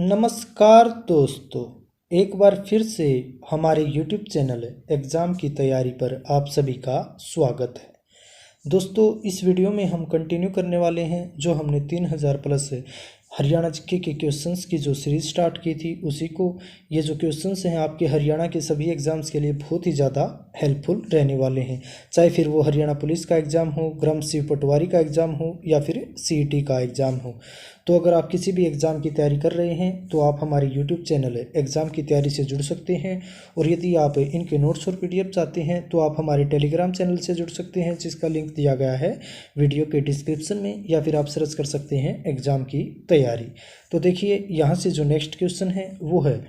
नमस्कार दोस्तों, एक बार फिर से हमारे YouTube चैनल एग्ज़ाम की तैयारी पर आप सभी का स्वागत है। दोस्तों, इस वीडियो में हम कंटिन्यू करने वाले हैं जो हमने 3000 प्लस हरियाणा जीके के क्वेश्चंस की जो सीरीज़ स्टार्ट की थी उसी को। ये जो क्वेश्चंस हैं आपके हरियाणा के सभी एग्ज़ाम्स के लिए बहुत ही ज़्यादा हेल्पफुल रहने वाले हैं, चाहे फिर वो हरियाणा पुलिस का एग्ज़ाम हो, ग्राम शिव पटवारी का एग्ज़ाम हो या फिर सीईटी का एग्ज़ाम हो। तो अगर आप किसी भी एग्ज़ाम की तैयारी कर रहे हैं तो आप हमारे यूट्यूब चैनल एग्ज़ाम की तैयारी से जुड़ सकते हैं। और यदि आप इनके नोट्स और पीडीएफ चाहते हैं तो आप हमारे टेलीग्राम चैनल से जुड़ सकते हैं, जिसका लिंक दिया गया है वीडियो के डिस्क्रिप्शन में, या फिर आप सर्च कर सकते हैं एग्ज़ाम की तैयारी। तो देखिए, यहाँ से जो नेक्स्ट क्वेश्चन है वो है,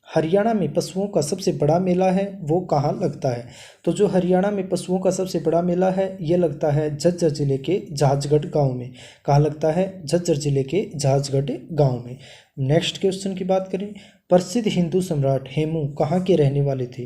हरियाणा में पशुओं का सबसे बड़ा मेला है वो कहाँ लगता है। तो जो हरियाणा में पशुओं का सबसे बड़ा मेला है ये लगता है झज्जर जिले के जहाजगढ़ गांव में। कहाँ लगता है? झज्जर जिले के जहाजगढ़ गांव में। नेक्स्ट क्वेश्चन की बात करें, प्रसिद्ध हिंदू सम्राट हेमू कहाँ के रहने वाले थे।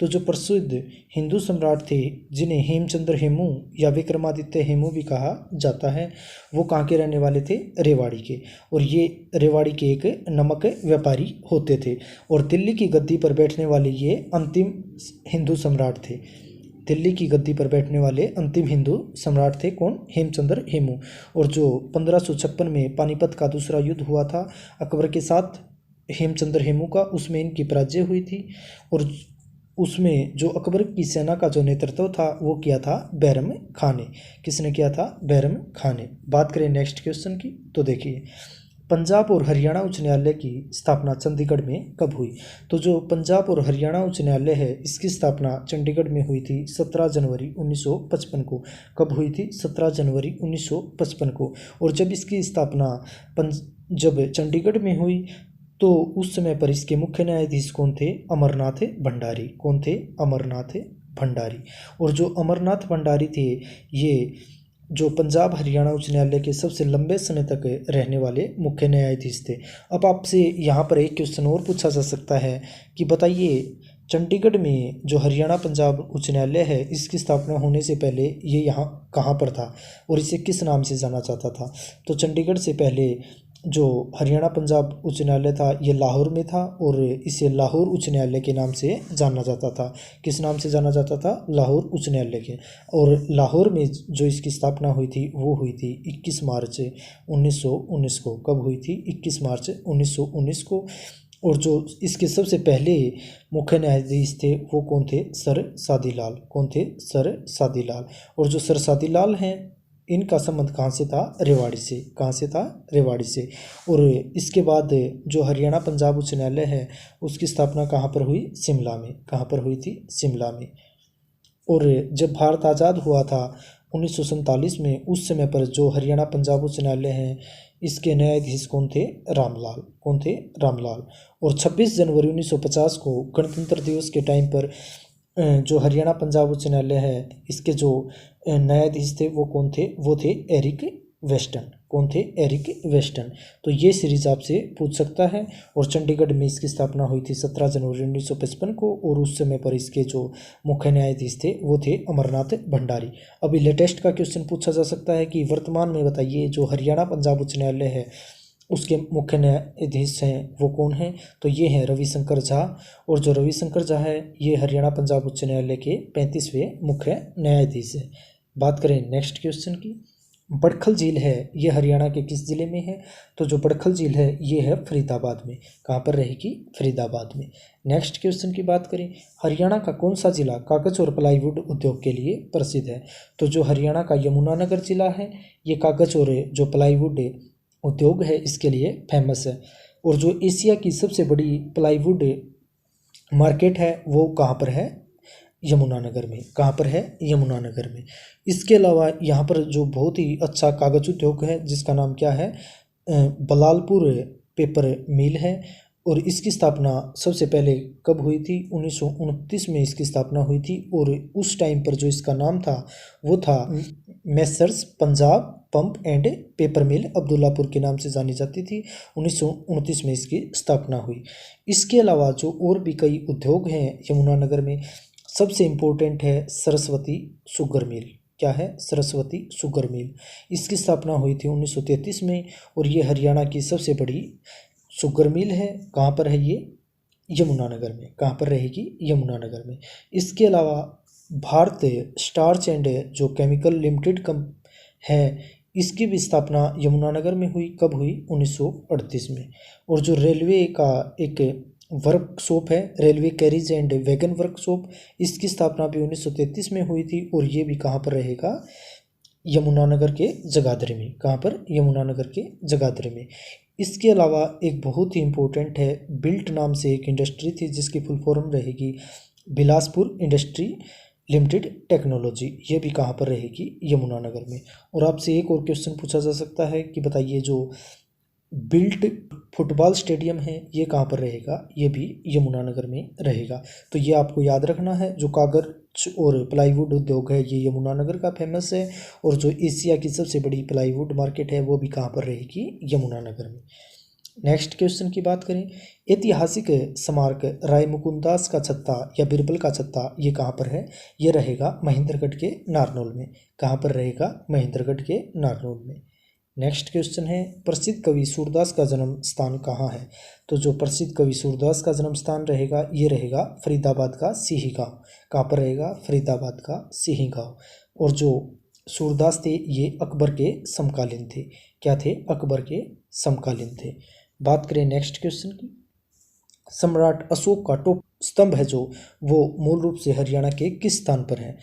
तो जो प्रसिद्ध हिंदू सम्राट थे जिन्हें हेमचंद्र हेमू या विक्रमादित्य हेमू भी कहा जाता है, वो कहाँ के रहने वाले थे? रेवाड़ी के। और ये रेवाड़ी के एक नमक व्यापारी होते थे। और दिल्ली की गद्दी पर बैठने वाले ये अंतिम हिंदू सम्राट थे। दिल्ली की गद्दी पर बैठने वाले अंतिम हिंदू सम्राट थे कौन? हेमचंद्र हेमू। और जो 1556 में पानीपत का दूसरा युद्ध हुआ था अकबर के साथ हेमचंद्र हेमू का, उसमें इनकी पराजय हुई थी। और उसमें जो अकबर की सेना का जो नेतृत्व था वो किया था बैरम खान ने। किसने किया था? बैरम खान ने। बात करें नेक्स्ट क्वेश्चन की तो देखिए, पंजाब और हरियाणा उच्च न्यायालय की स्थापना चंडीगढ़ में कब हुई। तो जो पंजाब और हरियाणा उच्च न्यायालय है इसकी स्थापना चंडीगढ़ में हुई थी 17 जनवरी 1955 को। कब हुई थी? 17 जनवरी 1955 को। और जब इसकी स्थापना जब चंडीगढ़ में हुई तो उस समय पर इसके मुख्य न्यायाधीश कौन थे? अमरनाथ भंडारी। कौन थे? अमरनाथ भंडारी। और जो अमरनाथ भंडारी थे ये जो पंजाब हरियाणा उच्च न्यायालय के सबसे लंबे समय तक रहने वाले मुख्य न्यायाधीश थे। अब आपसे यहाँ पर एक क्वेश्चन और पूछा जा सकता है कि बताइए, चंडीगढ़ में जो हरियाणा पंजाब उच्च न्यायालय है इसकी स्थापना होने से पहले ये यहाँ कहाँ पर था और इसे किस नाम से जाना जाता था। तो चंडीगढ़ से पहले जो हरियाणा पंजाब उच्च न्यायालय था ये लाहौर में था और इसे लाहौर उच्च न्यायालय के नाम से जाना जाता था। किस नाम से जाना जाता था? लाहौर उच्च न्यायालय के। और लाहौर में जो इसकी स्थापना हुई थी वो हुई थी 21 मार्च 1919 को। कब हुई थी? 21 मार्च 1919 को। और जो इसके सबसे पहले मुख्य न्यायाधीश थे वो कौन थे? सर सादीलाल। कौन थे? सर सादीलाल। और जो सर सादीलाल हैं इनका संबंध कहाँ से था? रेवाड़ी से। कहाँ से था? रेवाड़ी से। और इसके बाद जो हरियाणा पंजाब उच्च न्यायालय है उसकी स्थापना कहाँ पर हुई? शिमला में। कहाँ पर हुई थी? शिमला में। और जब भारत आज़ाद हुआ था 1947 में, उस समय पर जो हरियाणा पंजाब उच्च न्यायालय है इसके न्यायाधीश कौन थे? रामलाल। कौन थे? रामलाल। और 26 जनवरी 1950 को गणतंत्र दिवस के टाइम पर जो हरियाणा पंजाब उच्च न्यायालय है इसके जो न्यायाधीश थे वो कौन थे? वो थे एरिक वेस्टन। कौन थे? Eric Weston. तो ये सीरीज आपसे पूछ सकता है। और चंडीगढ़ में इसकी स्थापना हुई थी 17 जनवरी 1955 को और उस समय पर इसके जो मुख्य न्यायाधीश थे वो थे अमरनाथ भंडारी। अभी लेटेस्ट का क्वेश्चन पूछा जा सकता है कि वर्तमान में बताइए जो हरियाणा पंजाब उच्च न्यायालय है उसके मुख्य न्यायाधीश हैं वो कौन हैं। तो ये हैं रविशंकर झा। और जो रविशंकर झा है ये हरियाणा पंजाब उच्च न्यायालय के 35वें मुख्य न्यायाधीश है। बात करें नेक्स्ट क्वेश्चन की, बड़खल झील है ये हरियाणा के किस जिले में है। तो जो बड़खल झील है ये है फरीदाबाद में। कहाँ पर रहेगी? फरीदाबाद में। नेक्स्ट क्वेश्चन की बात करें, हरियाणा का कौन सा जिला कागज और प्लाईवुड उद्योग के लिए प्रसिद्ध है। तो जो हरियाणा का यमुनानगर जिला है ये कागज और जो प्लाईवुड उद्योग है इसके लिए फेमस है। और जो एशिया की सबसे बड़ी प्लाईवुड मार्केट है वो कहाँ पर है? यमुनानगर में। कहाँ पर है? यमुनानगर में। इसके अलावा यहाँ पर जो बहुत ही अच्छा कागज उद्योग है जिसका नाम क्या है? बलालपुर पेपर मिल है। और इसकी स्थापना सबसे पहले कब हुई थी? 1929 में इसकी स्थापना हुई थी। और उस टाइम पर जो इसका नाम था वो था messrs Punjab pump and paper mill Abdullapur के नाम से जानी जाती थी। 1929 में इसकी स्थापना हुई। इसके अलावा जो और भी कई उद्योग हैं यमुनानगर में, सबसे इम्पोर्टेंट है सरस्वती शुगर मिल। क्या है? Saraswati sugar mill. इसकी स्थापना हुई थी 1933 में और ये हरियाणा की सबसे बड़ी शुगर मिल है, कहाँ पर है ये? यमुनानगर में। कहाँ पर रहेगी? यमुनानगर में। इसके अलावा भारत स्टार्च एंड जो केमिकल लिमिटेड है, इसकी भी स्थापना यमुनानगर में हुई। कब हुई? 1938 में। और जो रेलवे का एक वर्कशॉप है, railway carriage and wagon workshop, इसकी स्थापना भी 1933 में हुई थी। और ये भी कहाँ पर रहेगा? यमुनानगर के जगाधरी में। कहाँ पर? यमुनानगर के जगाधरी में। इसके अलावा एक बहुत ही इम्पोर्टेंट है, बिल्ट नाम से एक इंडस्ट्री थी जिसकी फुल फॉर्म रहेगी बिलासपुर इंडस्ट्री लिमिटेड टेक्नोलॉजी। ये भी कहाँ पर रहेगी? यमुनानगर में। और आपसे एक और क्वेश्चन पूछा जा सकता है कि बताइए जो बिल्ट फुटबॉल स्टेडियम है ये कहाँ पर रहेगा? ये भी यमुनानगर में रहेगा। तो ये आपको याद रखना है। जो कागज और प्लाईवुड उद्योग है ये यमुनानगर का फेमस है। और जो एशिया की सबसे बड़ी प्लाईवुड मार्केट है वो भी कहाँ पर रहेगी? यमुनानगर में। नेक्स्ट क्वेश्चन की बात करें, ऐतिहासिक स्मारक राय मुकुंदास का छत्ता या बिरबल का छत्ता ये कहाँ पर है? ये रहेगा महेंद्रगढ़ के नारनौल में। कहाँ पर रहेगा? महेंद्रगढ़ के नारनौल में। नेक्स्ट क्वेश्चन है, प्रसिद्ध कवि सूरदास का जन्म स्थान कहाँ है? तो जो प्रसिद्ध कवि सूरदास का जन्म स्थान रहेगा ये रहेगा फरीदाबाद का सिही गाँव। कहाँ पर रहेगा? फरीदाबाद का सिही गाँव। और जो सूरदास थे ये अकबर के समकालीन थे। क्या थे? अकबर के समकालीन थे। बात करें नेक्स्ट क्वेश्चन की, सम्राट अशोक का टोप स्तंभ है जो वो मूल रूप से हरियाणा के किस स्थान पर है?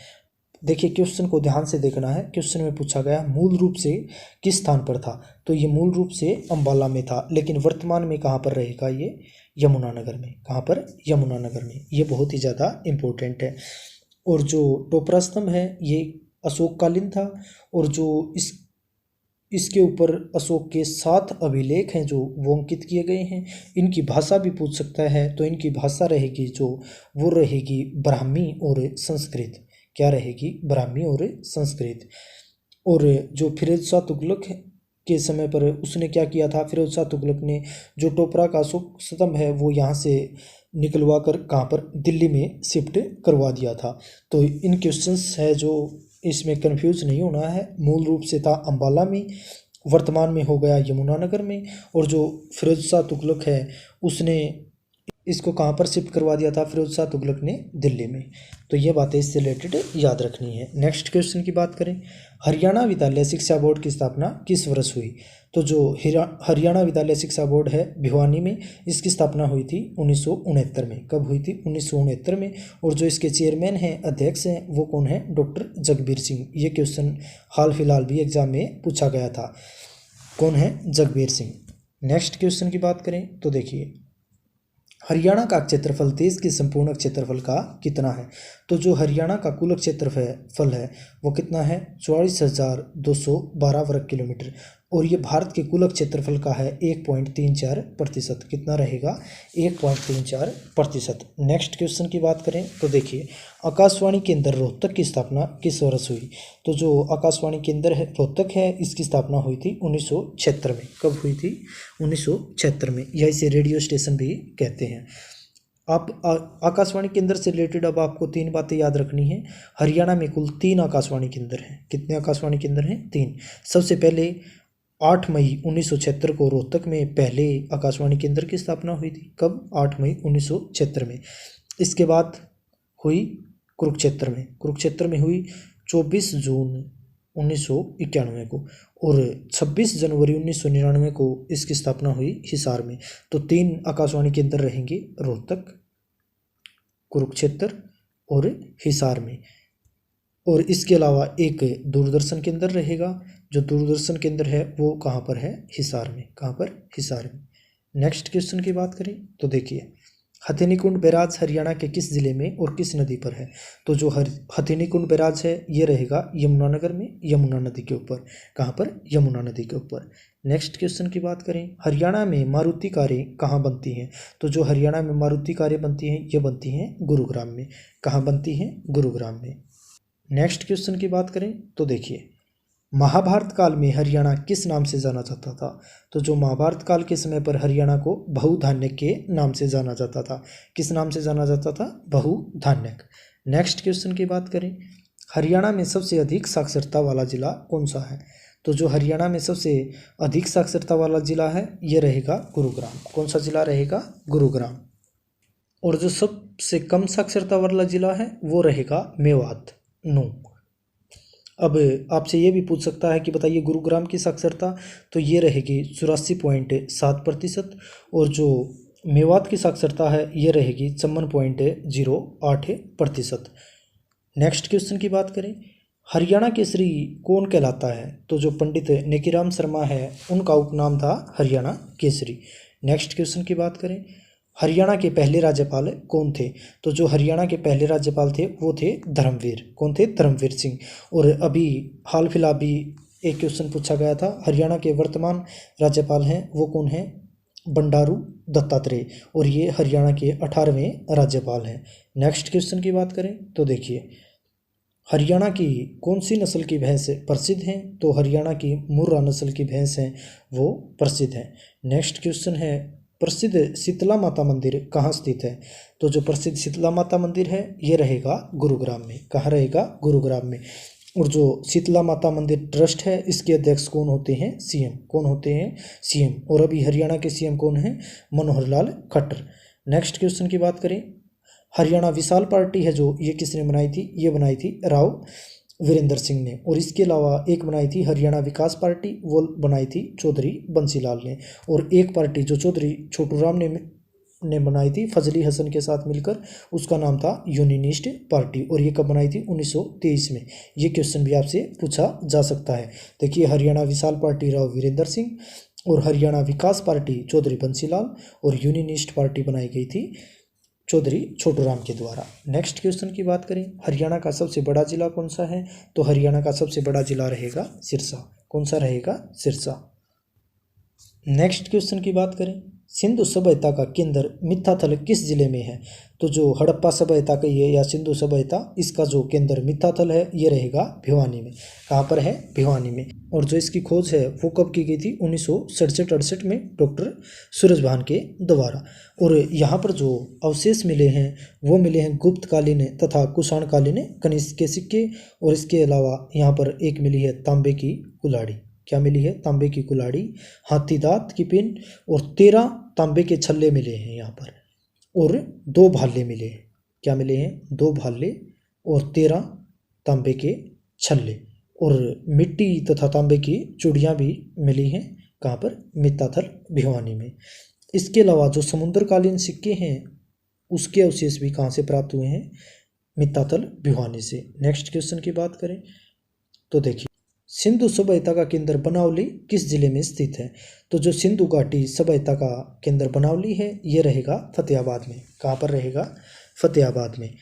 देखिए क्वेश्चन को ध्यान से देखना है। क्वेश्चन में पूछा गया मूल रूप से किस स्थान पर था, तो ये मूल रूप से अंबाला में था, लेकिन वर्तमान में कहाँ पर रहेगा? ये यमुनानगर में। कहाँ पर? यमुनानगर में। ये बहुत ही ज़्यादा इम्पोर्टेंट है। और जो टोपरा स्तंभ है ये अशोककालीन था। और जो इसके ऊपर अशोक के 7 अभिलेख हैं जो वो अंकित किए गए हैं। इनकी भाषा भी पूछ सकता है, तो इनकी भाषा रहेगी जो वो रहेगी ब्राह्मी और संस्कृत। क्या रहेगी? ब्राह्मी और संस्कृत। और जो फिरोज शाह तुगलक के समय पर उसने क्या किया था? फिरोज शाह तुगलक ने जो टोपरा का अशोक स्तंभ है वो यहाँ से निकलवा कर कहाँ पर? दिल्ली में शिफ्ट करवा दिया था। तो इन क्वेश्चंस है जो इसमें कंफ्यूज नहीं होना है। मूल रूप से था अंबाला में, वर्तमान में हो गया यमुनानगर में। और जो फिरोज शाह तुगलक है उसने इसको कहाँ पर शिफ्ट करवा दिया था? फिरोज शाह तुगलक ने दिल्ली में। तो ये बातें इससे रिलेटेड याद रखनी है। नेक्स्ट क्वेश्चन की बात करें, हरियाणा विद्यालय शिक्षा बोर्ड की स्थापना किस वर्ष हुई? तो जो हरियाणा विद्यालय शिक्षा बोर्ड है भिवानी में, इसकी स्थापना हुई थी 1969 में। कब हुई थी? 1969 में। और जो इसके चेयरमैन हैं, अध्यक्ष हैं, वो कौन है? डॉक्टर जगबीर सिंह। ये क्वेश्चन हाल फिलहाल भी एग्जाम में पूछा गया था। कौन है? जगबीर सिंह। नेक्स्ट क्वेश्चन की बात करें तो देखिए, हरियाणा का क्षेत्रफल देश के संपूर्ण क्षेत्रफल का कितना है? तो जो हरियाणा का कुल क्षेत्रफल है वो कितना है? 44,212 वर्ग किलोमीटर। और ये भारत के कुल क्षेत्रफल का है 1.34%। कितना रहेगा? 1.34%। नेक्स्ट क्वेश्चन की बात करें तो देखिए, आकाशवाणी केंद्र रोहतक की स्थापना किस वर्ष हुई? तो जो आकाशवाणी केंद्र है रोहतक है, इसकी स्थापना हुई थी 1976 में। कब हुई थी? 1976 में। या इसे रेडियो स्टेशन भी कहते हैं। आप आकाशवाणी केंद्र से रिलेटेड अब आपको 3 बातें याद रखनी है। हरियाणा में कुल 3 आकाशवाणी केंद्र हैं। कितने आकाशवाणी केंद्र हैं? 3। सबसे पहले 8 मई 1976 को रोहतक में पहले आकाशवाणी केंद्र की स्थापना हुई थी। कब? 8 मई 1976 में। इसके बाद हुई कुरुक्षेत्र में हुई 24 जून 1991 को। और 26 जनवरी 1999 को इसकी स्थापना हुई हिसार में। तो 3 आकाशवाणी केंद्र रहेंगे, रोहतक, कुरुक्षेत्र और हिसार में। और इसके अलावा एक दूरदर्शन केंद्र रहेगा। जो दूरदर्शन केंद्र है वो कहाँ पर है? हिसार में। कहाँ पर? हिसार में। नेक्स्ट क्वेश्चन की बात करें तो देखिए, हथिनीकुंड बैराज हरियाणा के किस जिले में और किस नदी पर है? तो जो हथिनीकुंड बैराज है ये रहेगा यमुनानगर में, यमुना नदी के ऊपर। कहाँ पर? यमुना नदी के ऊपर। नेक्स्ट क्वेश्चन की बात करें, हरियाणा में मारुति कारें कहाँ बनती हैं? तो जो हरियाणा में मारुति कारें बनती हैं ये बनती हैं गुरुग्राम में। कहाँ बनती हैं? गुरुग्राम में। नेक्स्ट क्वेश्चन की बात करें तो देखिए, महाभारत काल में हरियाणा किस नाम से जाना जाता था? तो जो महाभारत काल के समय पर हरियाणा को बहुधान्यक के नाम से जाना जाता था। किस नाम से जाना जाता था? बहुधान्यक। नेक्स्ट क्वेश्चन की बात करें, हरियाणा में सबसे अधिक साक्षरता वाला जिला कौन सा है? तो जो हरियाणा में सबसे अधिक साक्षरता वाला जिला है ये रहेगा गुरुग्राम। कौन सा जिला रहेगा? गुरुग्राम। और जो सबसे कम साक्षरता वाला जिला है वो रहेगा मेवात, 9। अब आपसे ये भी पूछ सकता है कि बताइए गुरुग्राम की साक्षरता, तो ये रहेगी 84.7%। और जो मेवात की साक्षरता है ये रहेगी 54.08%। नेक्स्ट क्वेश्चन की बात करें, हरियाणा केसरी कौन कहलाता है? तो जो पंडित नेकीराम शर्मा है उनका उपनाम था हरियाणा केसरी। नेक्स्ट क्वेश्चन की बात करें, हरियाणा के पहले राज्यपाल कौन थे? तो जो हरियाणा के पहले राज्यपाल थे वो थे धर्मवीर। कौन थे? धर्मवीर सिंह। और अभी हाल फिलहाल भी एक क्वेश्चन पूछा गया था, हरियाणा के वर्तमान राज्यपाल हैं वो कौन हैं? बंडारू दत्तात्रेय। और ये हरियाणा के 18वें राज्यपाल हैं। नेक्स्ट क्वेश्चन की बात करें तो देखिए, हरियाणा की कौन सी नस्ल की भैंस प्रसिद्ध हैं? तो हरियाणा की मुर्रा नस्ल की भैंस हैं वो प्रसिद्ध हैं। नेक्स्ट क्वेश्चन है, प्रसिद्ध शीतला माता मंदिर कहाँ स्थित है? तो जो प्रसिद्ध शीतला माता मंदिर है ये रहेगा गुरुग्राम में। कहाँ रहेगा? गुरुग्राम में। और जो शीतला माता मंदिर ट्रस्ट है इसके अध्यक्ष कौन होते हैं? सीएम। कौन होते हैं? सीएम। और अभी हरियाणा के सीएम कौन है? मनोहर लाल खट्टर। नेक्स्ट क्वेश्चन की बात करें, हरियाणा विशाल पार्टी है जो ये किसने बनाई थी? ये बनाई थी राव वीरेंद्र सिंह ने। और इसके अलावा एक बनाई थी हरियाणा विकास पार्टी, वो बनाई थी चौधरी बंसीलाल ने। और एक पार्टी जो चौधरी छोटूराम ने बनाई थी फजली हसन के साथ मिलकर, उसका नाम था यूनियनिस्ट पार्टी। और ये कब बनाई थी? 1923 में। ये क्वेश्चन भी आपसे पूछा जा सकता है। देखिए, हरियाणा विशाल पार्टी राव वीरेंद्र सिंह, और हरियाणा विकास पार्टी चौधरी बंसीलाल, और यूनियनिस्ट पार्टी बनाई गई थी चौधरी छोटूराम के द्वारा। नेक्स्ट क्वेश्चन की बात करें, हरियाणा का सबसे बड़ा जिला कौन सा है? तो हरियाणा का सबसे बड़ा जिला रहेगा सिरसा। कौन सा रहेगा? सिरसा। नेक्स्ट क्वेश्चन की बात करें, सिंधु सभ्यता का केंद्र मित्थाथल किस जिले में है? तो जो हड़प्पा सभ्यता का ये या सिंधु सभ्यता, इसका जो केंद्र मित्थाथल है ये रहेगा भिवानी में। कहाँ पर है? भिवानी में। और जो इसकी खोज है वो कब की गई थी? 1967-68 में डॉक्टर सूरजभान के द्वारा। और यहाँ पर जो अवशेष मिले हैं वो मिले हैं गुप्तकालीन तथा कुषाणकालीन कनिष्क के सिक्के। और इसके अलावा यहाँ पर एक मिली है तांबे की कुल्हाड़ी। क्या मिली है? तांबे की कुल्हाड़ी, हाथी दांत की पिन, और 13 तांबे के छल्ले मिले हैं यहाँ पर, और 2 भाले मिले हैं। क्या मिले हैं? 2 भाले और 13 तांबे के छल्ले, और मिट्टी तथा तांबे की चूड़ियाँ भी मिली हैं। कहाँ पर? मित्ताथल भिवानी में। इसके अलावा जो समुद्रकालीन सिक्के हैं उसके अवशेष भी कहाँ से प्राप्त हुए हैं? मित्ताथल भिवानी से। नेक्स्ट क्वेश्चन की बात करें तो देखिए, सिंधु सभ्यता का केंद्र बनावली किस जिले में स्थित है? तो जो सिंधु घाटी सभ्यता का केंद्र बनावली है ये रहेगा फतेहाबाद में। कहाँ पर रहेगा? फतेहाबाद में।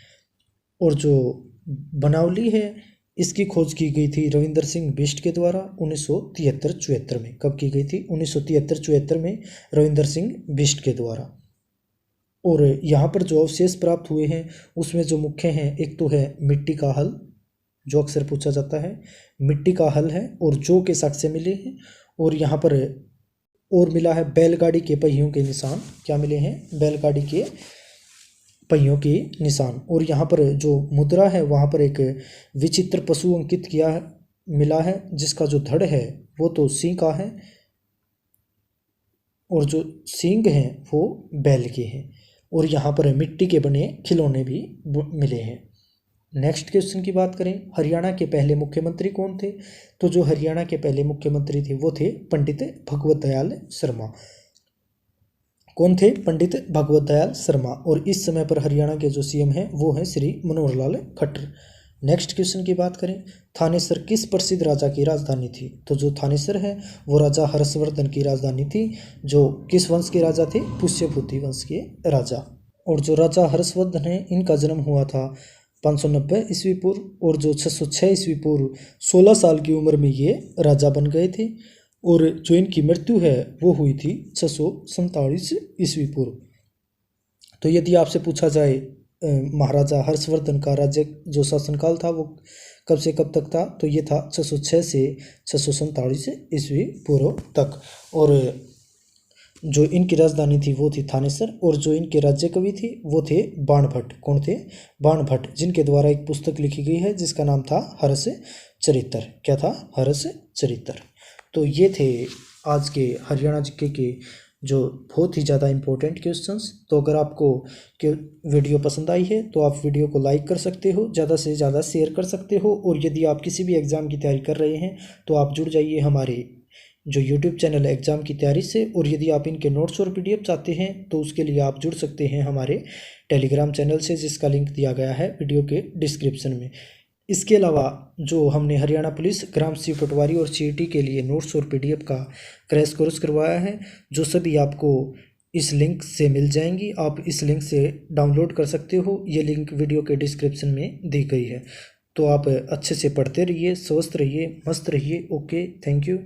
और जो बनावली है इसकी खोज की गई थी रविंद्र सिंह बिष्ट के द्वारा 1973-74 में। कब की गई थी? 1973-74 में रविंद्र सिंह बिष्ट के द्वारा। और यहाँ पर जो अवशेष प्राप्त हुए हैं उसमें जो मुख्य हैं, एक तो है मिट्टी का हल जो अक्सर पूछा जाता है, मिट्टी का हल है, और जौ के साक्ष्य मिले हैं। और यहाँ पर और मिला है बैलगाड़ी के पहियों के निशान। क्या मिले हैं? बैलगाड़ी के पहियों के निशान। और यहाँ पर जो मुद्रा है वहाँ पर एक विचित्र पशु अंकित किया है मिला है, जिसका जो धड़ है वो तो सिंह का है, और जो सींग हैं वो बैल के हैं। और यहाँ पर मिट्टी के बने खिलौने भी मिले हैं। नेक्स्ट क्वेश्चन की बात करें, हरियाणा के पहले मुख्यमंत्री कौन थे? तो जो हरियाणा के पहले मुख्यमंत्री थे वो थे पंडित भगवत दयाल शर्मा। कौन थे? पंडित भगवत दयाल शर्मा। और इस समय पर हरियाणा के जो सीएम हैं वो हैं श्री मनोहर लाल खट्टर। नेक्स्ट क्वेश्चन की बात करें, थानेसर किस प्रसिद्ध राजा की राजधानी थी? तो जो थानेसर है वो राजा हर्षवर्धन की राजधानी थी, जो किस वंश के राजा थे? पुष्यभूति वंश के राजा। और जो राजा हर्षवर्धन है इनका जन्म हुआ था 590 ईस्वी पूर्व, और जो 606 ईस्वी पूर्व 16 साल की उम्र में ये राजा बन गए थे। और जो इनकी मृत्यु है वो हुई थी 647 ईस्वी पूर्व। तो यदि आपसे पूछा जाए महाराजा हर्षवर्धन का राज्य जो शासनकाल था वो कब से कब तक था, तो ये था 606 से 647 ईस्वी पूर्व तक। और जो इनकी राजधानी थी वो थी थानेसर, और जो इनके राज्य कवि थे वो थे बाणभट्ट। कौन थे? बाणभट्ट, जिनके द्वारा एक पुस्तक लिखी गई है जिसका नाम था हर्ष चरित्र। क्या था? हर्ष चरित्र। तो ये थे आज के हरियाणा जीके के जो बहुत ही ज़्यादा इम्पोर्टेंट क्वेश्चंस। तो अगर आपको वीडियो पसंद आई है तो आप वीडियो को लाइक कर सकते हो, ज़्यादा से ज़्यादा शेयर कर सकते हो, और यदि आप किसी भी एग्ज़ाम की तैयारी कर रहे हैं तो आप जुड़ जाइए हमारे जो यूट्यूब चैनल है एग्ज़ाम की तैयारी से। और यदि आप इनके नोट्स और पीडीएफ चाहते हैं तो उसके लिए आप जुड़ सकते हैं हमारे टेलीग्राम चैनल से, जिसका लिंक दिया गया है वीडियो के डिस्क्रिप्शन में। इसके अलावा जो हमने हरियाणा पुलिस ग्राम सी पटवारी और सीईटी के लिए नोट्स और पीडीएफ का क्रैश कोर्स करवाया है, जो सभी आपको इस लिंक से मिल जाएंगी। आप इस लिंक से डाउनलोड कर सकते हो, ये लिंक वीडियो के डिस्क्रिप्शन में दी गई है। तो आप अच्छे से पढ़ते रहिए, स्वस्थ रहिए, मस्त रहिए। Okay, thank you.